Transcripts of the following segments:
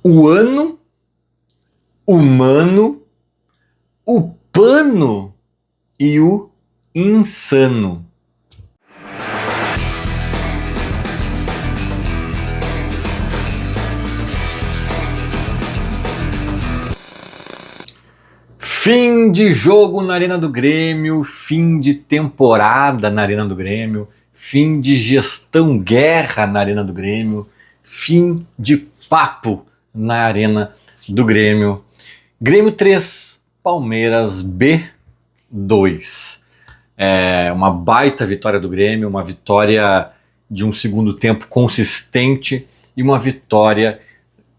o ano, o mano, o pano e o insano. Fim de jogo na Arena do Grêmio, fim de temporada na Arena do Grêmio, fim de gestão guerra na Arena do Grêmio, fim de papo na Arena do Grêmio. Grêmio 3, Palmeiras B 2. É uma baita vitória do Grêmio, uma vitória de um segundo tempo consistente e uma vitória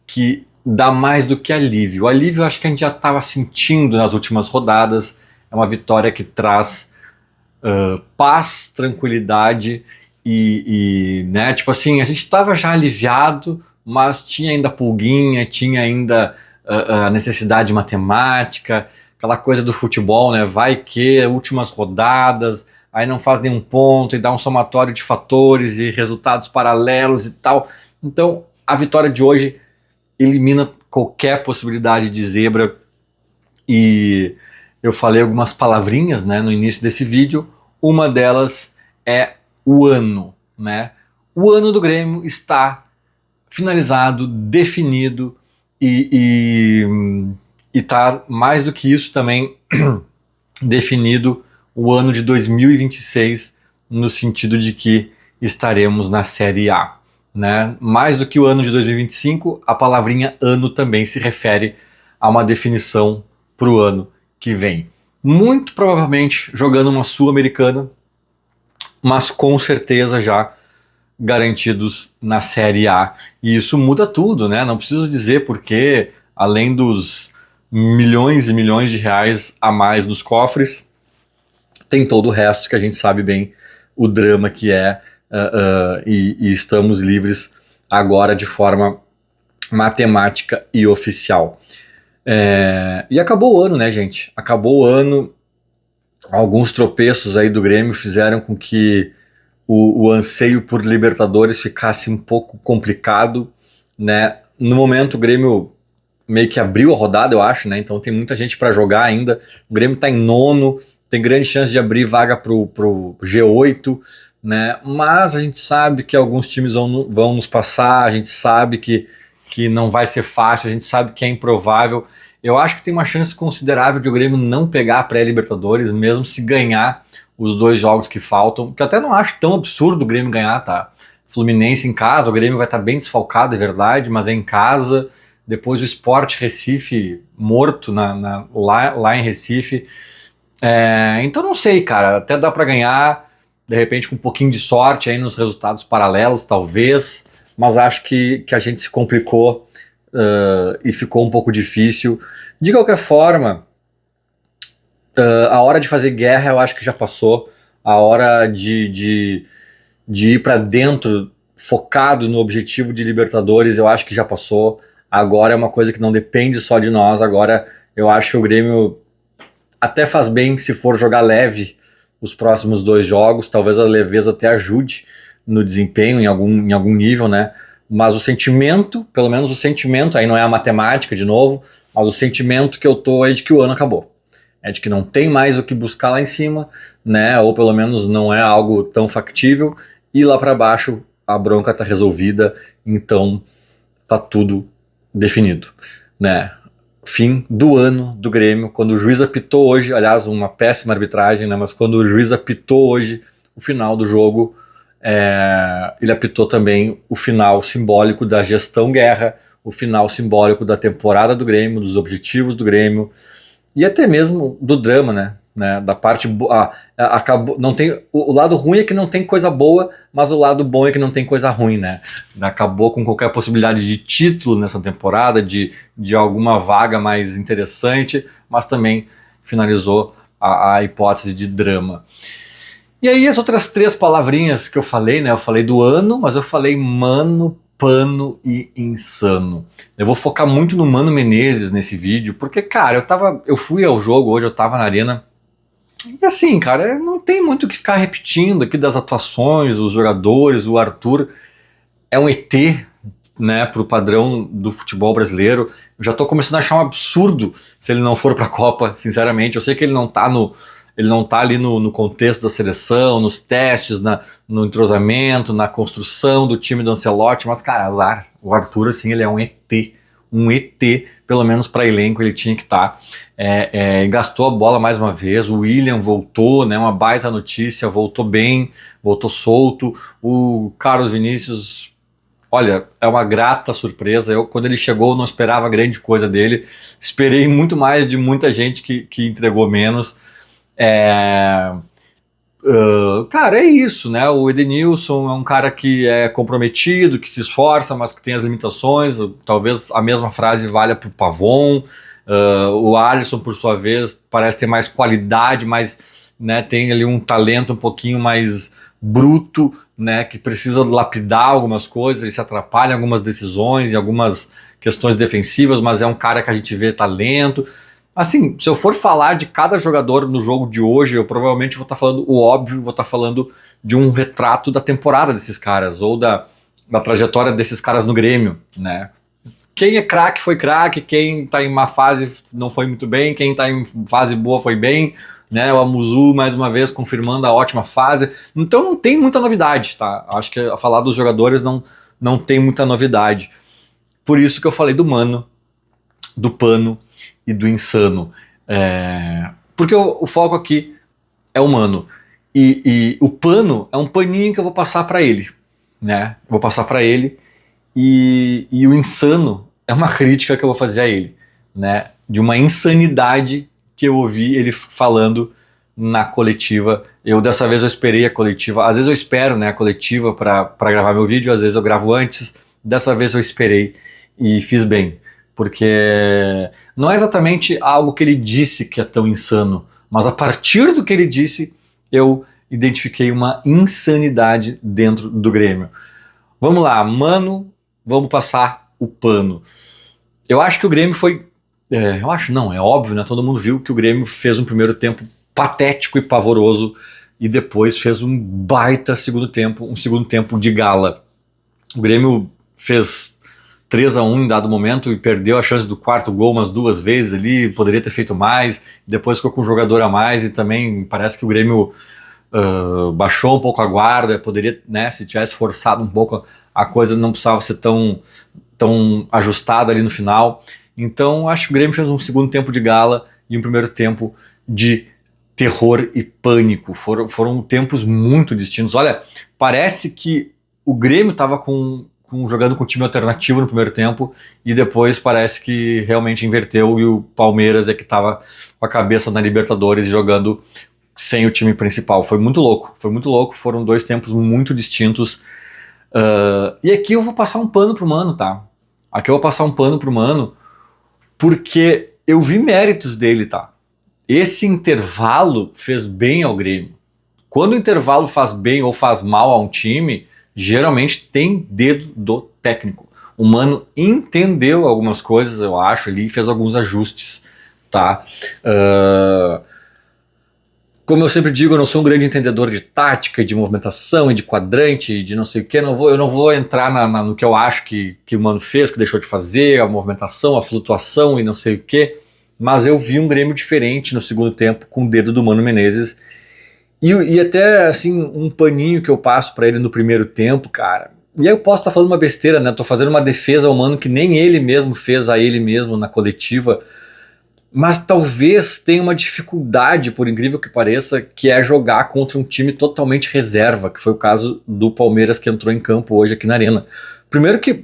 que dá mais do que alívio. O alívio eu acho que a gente já estava sentindo nas últimas rodadas. É uma vitória que traz paz, tranquilidade né, tipo assim, a gente estava já aliviado, mas tinha ainda pulguinha, tinha ainda a necessidade matemática, aquela coisa do futebol, né, vai que últimas rodadas, aí não faz nenhum ponto e dá um somatório de fatores e resultados paralelos e tal. Então a vitória de hoje elimina qualquer possibilidade de zebra. E eu falei algumas palavrinhas, né, no início desse vídeo. Uma delas é o ano, né? O ano do Grêmio está finalizado, definido e tá mais do que isso também definido o ano de 2026, no sentido de que estaremos na Série A. Né? Mais do que o ano de 2025, a palavrinha ano também se refere a uma definição para o ano que vem. Muito provavelmente jogando uma Sul-Americana, mas com certeza já garantidos na Série A. E isso muda tudo, né? Não preciso dizer porque, além dos milhões e milhões de reais a mais nos cofres, tem todo o resto que a gente sabe bem o drama que é. E estamos livres agora de forma matemática e oficial. E acabou o ano, né, gente? Acabou o ano. Alguns tropeços aí do Grêmio fizeram com que o anseio por Libertadores ficasse um pouco complicado, né? No momento o Grêmio meio que abriu a rodada, eu acho, né? Então tem muita gente para jogar ainda. O Grêmio está em nono, tem grande chance de abrir vaga pro G8, né? Mas a gente sabe que alguns times vão nos passar, a gente sabe que não vai ser fácil, a gente sabe que é improvável. Eu acho que tem uma chance considerável de o Grêmio não pegar a pré-Libertadores, mesmo se ganhar os 2 jogos que faltam, que eu até não acho tão absurdo o Grêmio ganhar, tá? Fluminense em casa, o Grêmio vai estar bem desfalcado, é verdade, mas é em casa. Depois o Sport Recife morto lá em Recife. Então não sei, cara, até dá para ganhar, de repente com um pouquinho de sorte aí nos resultados paralelos, talvez, mas acho que a gente se complicou e ficou um pouco difícil. De qualquer forma, a hora de fazer guerra eu acho que já passou, a hora de ir para dentro focado no objetivo de Libertadores eu acho que já passou. Agora é uma coisa que não depende só de nós. Agora eu acho que o Grêmio até faz bem se for jogar leve os próximos 2 jogos, talvez a leveza até ajude no desempenho em algum nível, né? Mas o sentimento, pelo menos o sentimento, aí não é a matemática de novo, mas o sentimento que eu tô é de que o ano acabou. É de que não tem mais o que buscar lá em cima, né? Ou pelo menos não é algo tão factível, e lá para baixo a bronca tá resolvida, então tá tudo definido, né? Fim do ano do Grêmio, quando o juiz apitou hoje, aliás, uma péssima arbitragem, né? Mas quando o juiz apitou hoje o final do jogo, ele apitou também o final simbólico da gestão guerra, o final simbólico da temporada do Grêmio, dos objetivos do Grêmio e até mesmo do drama, né? Da parte acabou, não tem o lado ruim é que não tem coisa boa, mas o lado bom é que não tem coisa ruim, né? Acabou com qualquer possibilidade de título nessa temporada, de alguma vaga mais interessante, mas também finalizou a hipótese de drama. E aí as outras 3 palavrinhas que eu falei, né? Eu falei do ano, mas eu falei mano, pano e insano. Eu vou focar muito no Mano Menezes nesse vídeo, porque, cara, eu fui ao jogo hoje, eu tava na arena. E assim, cara, não tem muito o que ficar repetindo aqui das atuações, os jogadores, o Arthur é um ET, né, pro padrão do futebol brasileiro. Eu já tô começando a achar um absurdo se ele não for pra Copa, sinceramente. Eu sei que ele não tá ali no contexto da seleção, nos testes, no entrosamento, na construção do time do Ancelotti, mas, cara, azar. O Arthur, assim, ele é um ET. Um ET, pelo menos para elenco, ele tinha que estar. Gastou a bola mais uma vez. O William voltou, né? Uma baita notícia, voltou bem, voltou solto. O Carlos Vinícius, olha, é uma grata surpresa. Quando ele chegou, não esperava grande coisa dele. Esperei muito mais de muita gente que entregou menos. Cara, é isso, né? O Edenilson é um cara que é comprometido, que se esforça, mas que tem as limitações. Talvez a mesma frase valha para o Pavon. O Alisson, por sua vez, parece ter mais qualidade, mas, né, tem ali um talento um pouquinho mais bruto, né, que precisa lapidar algumas coisas. Ele se atrapalha em algumas decisões, em algumas questões defensivas, mas é um cara que a gente vê talento. Assim, se eu for falar de cada jogador no jogo de hoje, eu provavelmente vou estar falando o óbvio, vou estar falando de um retrato da temporada desses caras, ou da trajetória desses caras no Grêmio, né? Quem é craque foi craque, quem tá em má fase não foi muito bem, quem tá em fase boa foi bem, né? O Amuzu, mais uma vez, confirmando a ótima fase. Então não tem muita novidade, tá? Acho que a falar dos jogadores não tem muita novidade. Por isso que eu falei do Mano, do Pano e do Insano. Porque o foco aqui é o Mano. E o Pano é um paninho que eu vou passar para ele, né? Vou passar para ele. E o Insano é uma crítica que eu vou fazer a ele, né? De uma insanidade que eu ouvi ele falando na coletiva. Dessa vez eu esperei a coletiva. Às vezes eu espero, né, a coletiva para gravar meu vídeo, às vezes eu gravo antes. Dessa vez eu esperei e fiz bem. Porque não é exatamente algo que ele disse que é tão insano, mas a partir do que ele disse, eu identifiquei uma insanidade dentro do Grêmio. Vamos lá, Mano, vamos passar o pano. Eu acho que o Grêmio foi... eu acho não, é óbvio, né? Todo mundo viu que o Grêmio fez um primeiro tempo patético e pavoroso e depois fez um baita segundo tempo, um segundo tempo de gala. O Grêmio fez 3-1 em dado momento e perdeu a chance do quarto gol umas 2 vezes ali, poderia ter feito mais, depois ficou com um jogador a mais e também parece que o Grêmio baixou um pouco a guarda, poderia, né, se tivesse forçado um pouco a coisa não precisava ser tão ajustada ali no final. Então acho que o Grêmio fez um segundo tempo de gala e um primeiro tempo de terror e pânico. Foram tempos muito distintos. Olha, parece que o Grêmio estava jogando com um time alternativo no primeiro tempo e depois parece que realmente inverteu e o Palmeiras é que estava com a cabeça na Libertadores jogando sem o time principal. Foi muito louco, foram 2 tempos muito distintos. E aqui eu vou passar um pano pro Mano, tá? Aqui eu vou passar um pano pro Mano porque eu vi méritos dele, tá? Esse intervalo fez bem ao Grêmio. Quando o intervalo faz bem ou faz mal a um time, geralmente tem dedo do técnico. O Mano entendeu algumas coisas, eu acho, ali, e fez alguns ajustes, tá? Como eu sempre digo, eu não sou um grande entendedor de tática, de movimentação e de quadrante, e de não sei o que. Eu não vou entrar no que eu acho que o Mano fez, que deixou de fazer, a movimentação, a flutuação e não sei o que. Mas eu vi um Grêmio diferente no segundo tempo com o dedo do Mano Menezes. E até, assim, um paninho que eu passo pra ele no primeiro tempo, cara. E aí eu posso estar falando uma besteira, né? Tô fazendo uma defesa ao Mano que nem ele mesmo fez a ele mesmo na coletiva. Mas talvez tenha uma dificuldade, por incrível que pareça, que é jogar contra um time totalmente reserva, que foi o caso do Palmeiras que entrou em campo hoje aqui na Arena. Primeiro que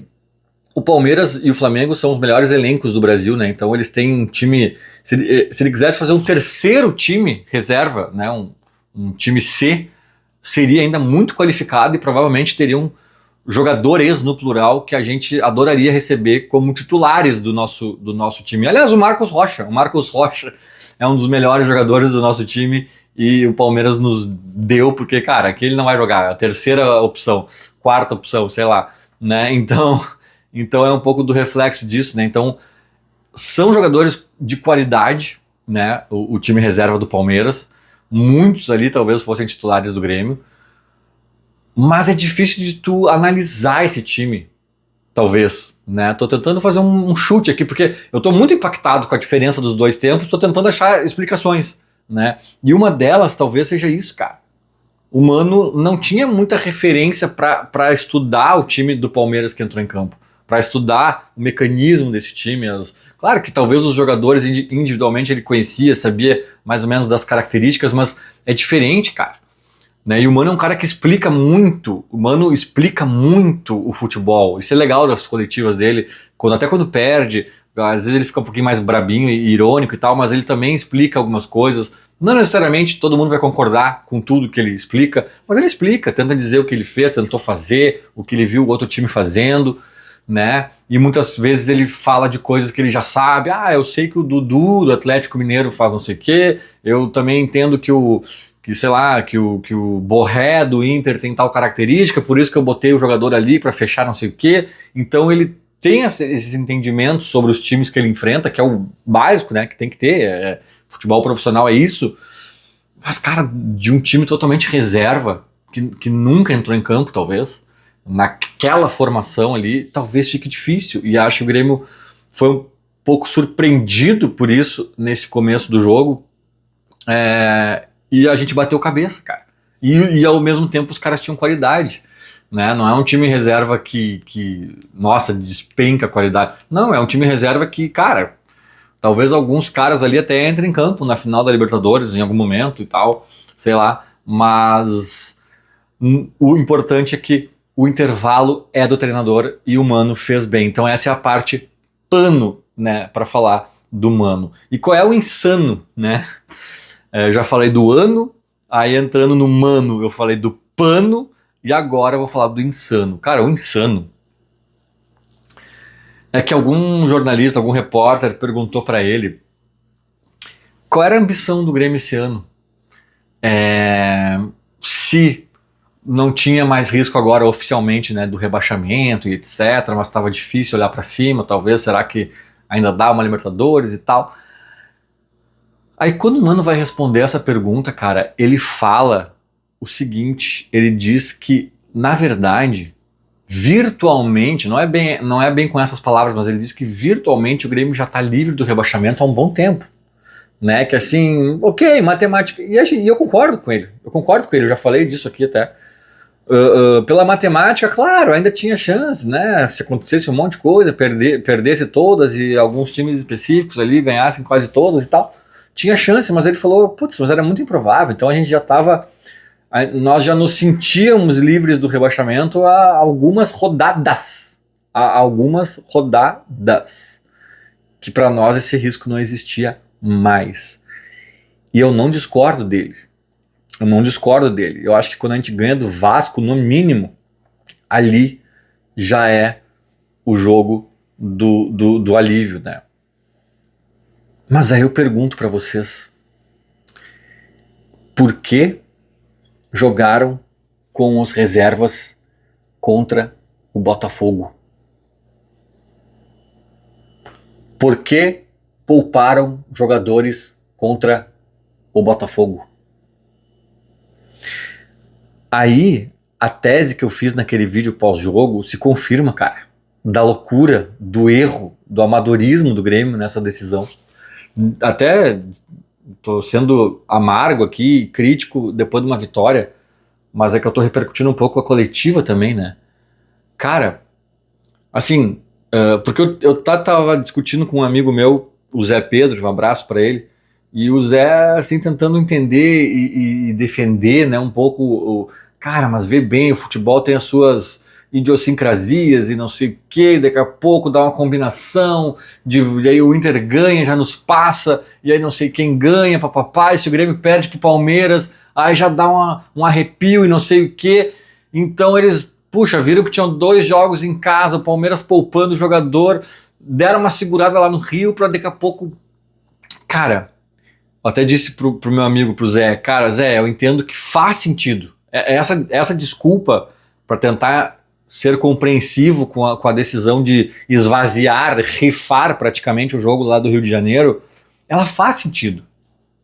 o Palmeiras e o Flamengo são os melhores elencos do Brasil, né? Então eles têm um time... Se ele quisesse fazer um terceiro time reserva, né? Um time C, seria ainda muito qualificado e provavelmente teriam jogadores no plural que a gente adoraria receber como titulares do nosso time. Aliás, o Marcos Rocha é um dos melhores jogadores do nosso time e o Palmeiras nos deu porque, cara, aqui ele não vai jogar, a terceira opção, quarta opção, sei lá, né? Então é um pouco do reflexo disso, né? Então são jogadores de qualidade, né? O time reserva do Palmeiras, muitos ali talvez fossem titulares do Grêmio. Mas é difícil de tu analisar esse time, talvez, né? Tô tentando fazer um chute aqui, porque eu tô muito impactado com a diferença dos dois tempos, tô tentando achar explicações, né? E uma delas talvez seja isso, cara. O Mano não tinha muita referência para estudar o time do Palmeiras que entrou em campo, para estudar o mecanismo desse time. Claro que talvez os jogadores individualmente ele conhecia, sabia mais ou menos das características, mas é diferente, cara. Né? E o Mano é um cara que explica muito, o Mano explica muito o futebol. Isso é legal das coletivas dele, até quando perde, às vezes ele fica um pouquinho mais brabinho e irônico e tal, mas ele também explica algumas coisas. Não necessariamente todo mundo vai concordar com tudo que ele explica, mas ele explica, tenta dizer o que ele fez, tentou fazer, o que ele viu o outro time fazendo, né? E muitas vezes ele fala de coisas que ele já sabe. Ah, eu sei que o Dudu do Atlético Mineiro faz não sei o quê, eu também entendo sei lá, que o Borré do Inter tem tal característica, por isso que eu botei o jogador ali para fechar não sei o quê. Então ele tem esses entendimentos sobre os times que ele enfrenta, que é o básico, né, que tem que ter. Futebol profissional é isso. Mas, cara, de um time totalmente reserva, que nunca entrou em campo, talvez, naquela formação ali, talvez fique difícil. E acho que o Grêmio foi um pouco surpreendido por isso nesse começo do jogo. E a gente bateu cabeça, cara. E ao mesmo tempo os caras tinham qualidade. Né? Não é um time reserva que, nossa, despenca a qualidade. Não, é um time reserva que, cara, talvez alguns caras ali até entrem em campo na final da Libertadores em algum momento e tal, sei lá. Mas o importante é que o intervalo é do treinador e o Mano fez bem. Então essa é a parte pano, né, para falar do Mano. E qual é o insano, né? Já falei do ano, aí entrando no Mano eu falei do pano, e agora eu vou falar do insano. Cara, o insano é que algum jornalista, algum repórter perguntou para ele qual era a ambição do Grêmio esse ano. Se não tinha mais risco agora oficialmente, né, do rebaixamento e etc, mas estava difícil olhar para cima, talvez, será que ainda dá uma Libertadores e tal. Aí quando o Mano vai responder essa pergunta, cara, ele fala o seguinte, ele diz que, na verdade, virtualmente, não é bem com essas palavras, mas ele diz que virtualmente o Grêmio já está livre do rebaixamento há um bom tempo. Né? Que assim, ok, matemática, e eu concordo com ele, eu já falei disso aqui até. Pela matemática, claro, ainda tinha chance, né? Se acontecesse um monte de coisa, perdesse todas e alguns times específicos ali ganhassem quase todas e tal, tinha chance, mas ele falou, putz, mas era muito improvável, então a gente já estava, nós já nos sentíamos livres do rebaixamento há algumas rodadas, que para nós esse risco não existia mais. E eu não discordo dele. Eu acho que quando a gente ganha do Vasco, no mínimo, ali já é o jogo do alívio, né? Mas aí eu pergunto para vocês, por que jogaram com os reservas contra o Botafogo? Por que pouparam jogadores contra o Botafogo? Aí, a tese que eu fiz naquele vídeo pós-jogo se confirma, cara. Da loucura, do erro, do amadorismo do Grêmio nessa decisão. Até tô sendo amargo aqui, crítico depois de uma vitória, mas é que eu tô repercutindo um pouco a coletiva também, né? Cara, assim, porque eu tava discutindo com um amigo meu, o Zé Pedro, um abraço para ele, e o Zé, assim, tentando entender e defender, né, um pouco cara, mas vê bem, o futebol tem as suas idiosincrasias e não sei o que, daqui a pouco dá uma combinação, e aí o Inter ganha, já nos passa, e aí não sei quem ganha, papapá, e se o Grêmio perde pro Palmeiras, aí já dá um arrepio e não sei o que, então eles, puxa, viram que tinham 2 jogos em casa, o Palmeiras poupando o jogador, deram uma segurada lá no Rio pra daqui a pouco, cara, eu até disse pro meu amigo, pro Zé, cara, Zé, eu entendo que faz sentido. Essa desculpa para tentar ser compreensivo com a decisão de esvaziar, rifar praticamente o jogo lá do Rio de Janeiro, ela faz sentido.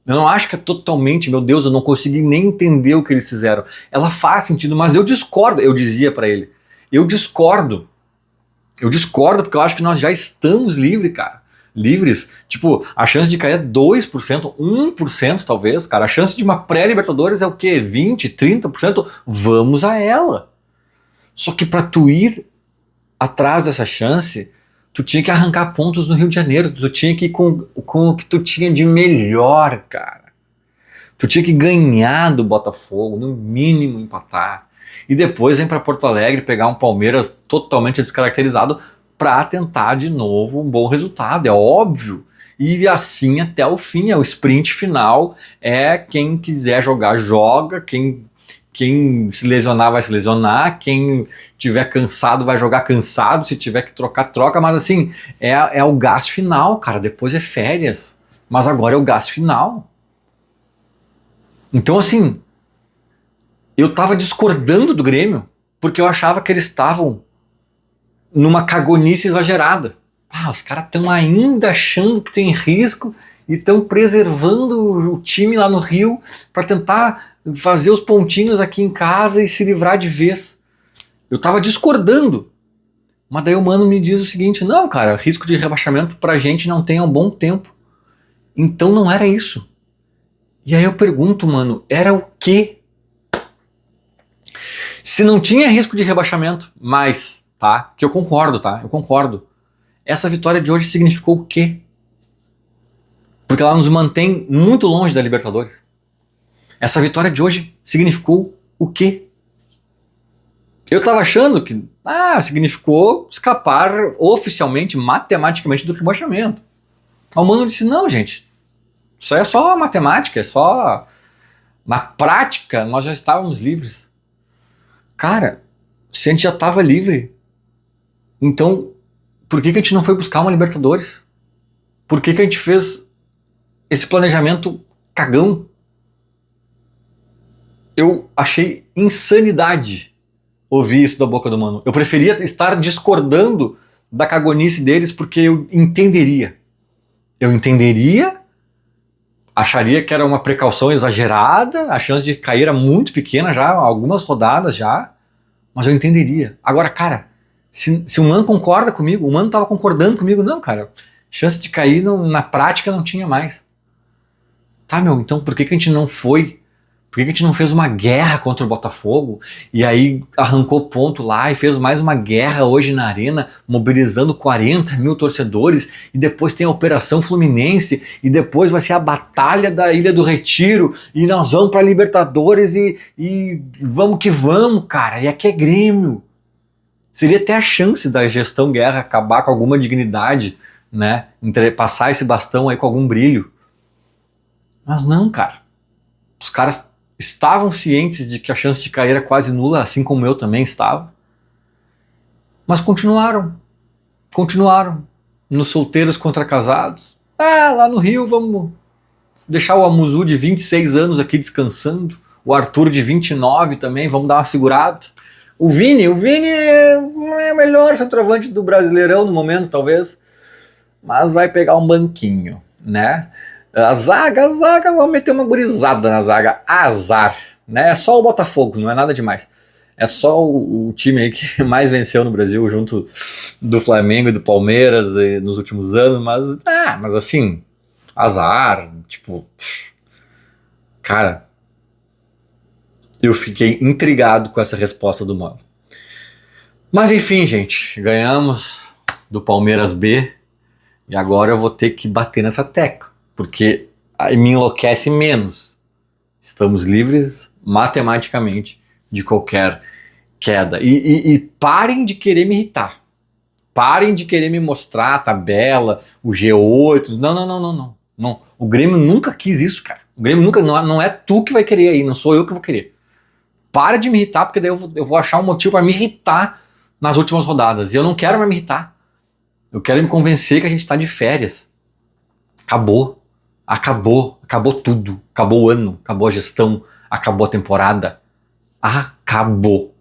Eu não acho que é totalmente, meu Deus, eu não consegui nem entender o que eles fizeram. Ela faz sentido, mas eu discordo, eu dizia para ele, eu discordo Eu discordo porque eu acho que nós já estamos livres, cara. Livres. Tipo, a chance de cair é 2%, 1% talvez, cara. A chance de uma pré-Libertadores é o quê? 20%, 30%? Vamos a ela. Só que pra tu ir atrás dessa chance, tu tinha que arrancar pontos no Rio de Janeiro. Tu tinha que ir com o que tu tinha de melhor, cara. Tu tinha que ganhar do Botafogo, no mínimo empatar. E depois vem pra Porto Alegre pegar um Palmeiras totalmente descaracterizado pra tentar de novo um bom resultado, é óbvio. E assim até o fim, é o sprint final, é quem quiser jogar, joga, quem se lesionar vai se lesionar, quem tiver cansado vai jogar cansado, se tiver que trocar, troca, mas assim, é o gás final, cara, depois é férias, mas agora é o gás final. Então assim, eu tava discordando do Grêmio, porque eu achava que eles estavam numa cagonice exagerada. Ah, os caras estão ainda achando que tem risco e estão preservando o time lá no Rio para tentar fazer os pontinhos aqui em casa e se livrar de vez. Eu tava discordando. Mas daí o mano me diz o seguinte: não, cara, risco de rebaixamento pra gente não tem há um bom tempo. Então não era isso. E aí eu pergunto, mano, era o quê? Se não tinha risco de rebaixamento, mas, tá? Que eu concordo, tá? Eu concordo. Essa vitória de hoje significou o quê? Porque ela nos mantém muito longe da Libertadores. Essa vitória de hoje significou o quê? Eu tava achando que significou escapar oficialmente, matematicamente do rebaixamento. O mano disse: não, gente, isso aí é só matemática, é só... Na prática, nós já estávamos livres. Cara, se a gente já estava livre, então por que a gente não foi buscar uma Libertadores? Por que a gente fez esse planejamento cagão? Eu achei insanidade ouvir isso da boca do mano. Eu preferia estar discordando da cagonice deles porque eu entenderia. Eu entenderia, acharia que era uma precaução exagerada, a chance de cair era muito pequena já, algumas rodadas já, mas eu entenderia. Agora, cara, se o mano concorda comigo, o mano tava concordando comigo, não, cara, chance de cair na prática não tinha mais. Tá, meu, então por que a gente não foi? Por que a gente não fez uma guerra contra o Botafogo e aí arrancou ponto lá e fez mais uma guerra hoje na Arena, mobilizando 40 mil torcedores, e depois tem a Operação Fluminense e depois vai ser a Batalha da Ilha do Retiro e nós vamos pra Libertadores e vamos que vamos, cara, e aqui é Grêmio. Seria até a chance da gestão Guerra acabar com alguma dignidade, né, passar esse bastão aí com algum brilho. Mas não, cara. Os caras estavam cientes de que a chance de cair era quase nula, assim como eu também estava. Mas continuaram. Continuaram. Nos solteiros contra casados. Ah, lá no Rio vamos deixar o Amuzu de 26 anos aqui descansando. O Arthur de 29 também, vamos dar uma segurada. O Vini é o melhor centroavante do Brasileirão no momento, talvez. Mas vai pegar um banquinho, né? A zaga, vamos meter uma gurizada na zaga. Azar, né? É só o Botafogo, não é nada demais. É só o time aí que mais venceu no Brasil, junto do Flamengo e do Palmeiras nos últimos anos, mas assim, azar, tipo... Cara, eu fiquei intrigado com essa resposta do mano. Mas enfim, gente, ganhamos do Palmeiras B e agora eu vou ter que bater nessa tecla. Porque aí me enlouquece menos. Estamos livres matematicamente de qualquer queda. E parem de querer me irritar. Parem de querer me mostrar a tabela, o G8. Não. O Grêmio nunca quis isso, cara. O Grêmio nunca. Não é tu que vai querer aí, não sou eu que vou querer. Para de me irritar, porque daí eu vou achar um motivo para me irritar nas últimas rodadas. E eu não quero mais me irritar. Eu quero me convencer que a gente tá de férias. Acabou tudo, acabou o ano, acabou a gestão, acabou a temporada, acabou.